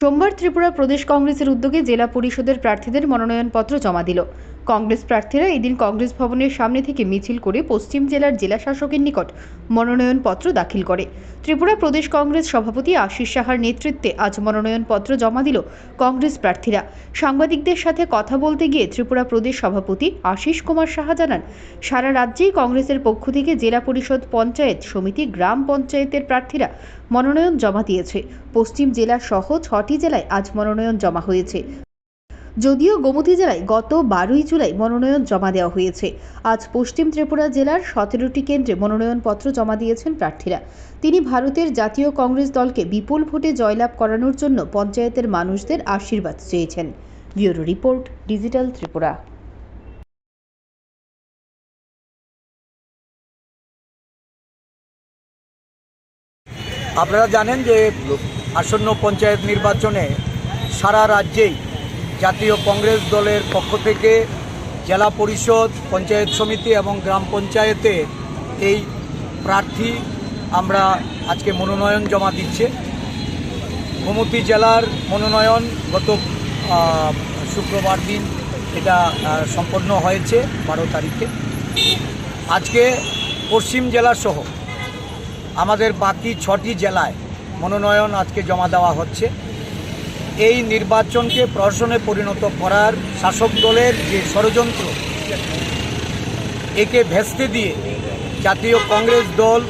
সোমবার ত্রিপুরা প্রদেশ কংগ্রেসের উদ্যোগে জেলা পরিষদের প্রার্থীদের মনোনয়নপত্র জমা দিল। কংগ্রেস প্রার্থীরা এদিন কংগ্রেস ভবনের সামনে থেকে মিছিল করে পশ্চিম জেলার জেলা শাসকের নিকট মনোনয়নপত্র দাখিল করে। ত্রিপুরা প্রদেশ কংগ্রেস সভাপতি আশিস সাহার নেতৃত্বে আজ মনোনয়নপত্র জমা দিল কংগ্রেস প্রার্থীরা। সাংবাদিকদের সাথে কথা বলতে গিয়ে ত্রিপুরা প্রদেশ সভাপতি আশিস কুমার সাহা জানান, সারা রাজ্যেই কংগ্রেসের পক্ষ থেকে জেলা পরিষদ, পঞ্চায়েত সমিতি, গ্রাম পঞ্চায়েতের প্রার্থীরা মনোনয়ন জমা দিয়েছে। পশ্চিম জেলা সহ 6টি জেলায় আজ মনোনয়ন জমা হয়েছে। যদিও গোমতী জেলায় গত 12ই জুলাই মনোনয়ন জমা দেওয়া হয়েছে। আজ পশ্চিম ত্রিপুরা জেলার 17টি কেন্দ্রে মনোনয়নপত্র জমা দিয়েছেন প্রার্থীরা। তিনি ভারতের জাতীয় কংগ্রেস দলকে বিপুল ভোটে জয়লাভ করানোর জন্য পঞ্চায়েতের মানুষদের আশীর্বাদ চেয়েছেন। Bureau report, digital Tripura. আপনারা জানেন যে আসন্ন পঞ্চায়েত নির্বাচনে সারা রাজ্যেই জাতীয় কংগ্রেস দলের পক্ষ থেকে জেলা পরিষদ, পঞ্চায়েত সমিতি এবং গ্রাম পঞ্চায়েতে এই প্রার্থী আমরা আজকে মনোনয়ন জমা দিচ্ছে। গোমতী জেলার মনোনয়ন গত শুক্রবার দিন এটা সম্পন্ন হয়েছে 12 তারিখে। আজকে পশ্চিম জেলা সহ আমাদের বাকি 6টি জেলায় মনোনয়ন আজকে জমা দেওয়া হচ্ছে। এই নির্বাচনকে প্রহসনে পরিণত করার শাসক দলের যে ষড়যন্ত্র, একে ভেস্তে দিয়ে জাতীয় কংগ্রেস দল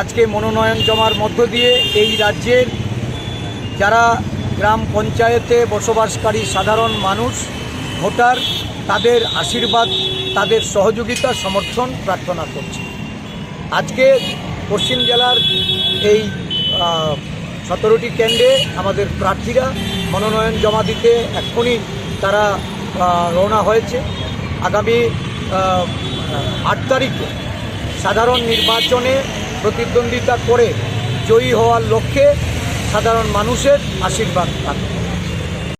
আজকে মনোনয়ন জমার মধ্য দিয়ে এই রাজ্যের যারা গ্রাম পঞ্চায়েতে বসবাসকারী সাধারণ মানুষ, ভোটার, তাদের আশীর্বাদ, তাদের সহযোগিতা, সমর্থন প্রার্থনা করছে। আজকে পশ্চিম জেলার এই 17টি কেন্দ্রে আমাদের প্রার্থীরা মনোনয়ন জমা দিতে এক্ষুনি তারা রওনা হয়েছে। আগামী 8 তারিখে সাধারণ নির্বাচনে প্রতিদ্বন্দ্বিতা করে জয়ী হওয়ার লক্ষ্যে সাধারণ মানুষের আশীর্বাদ পাবে।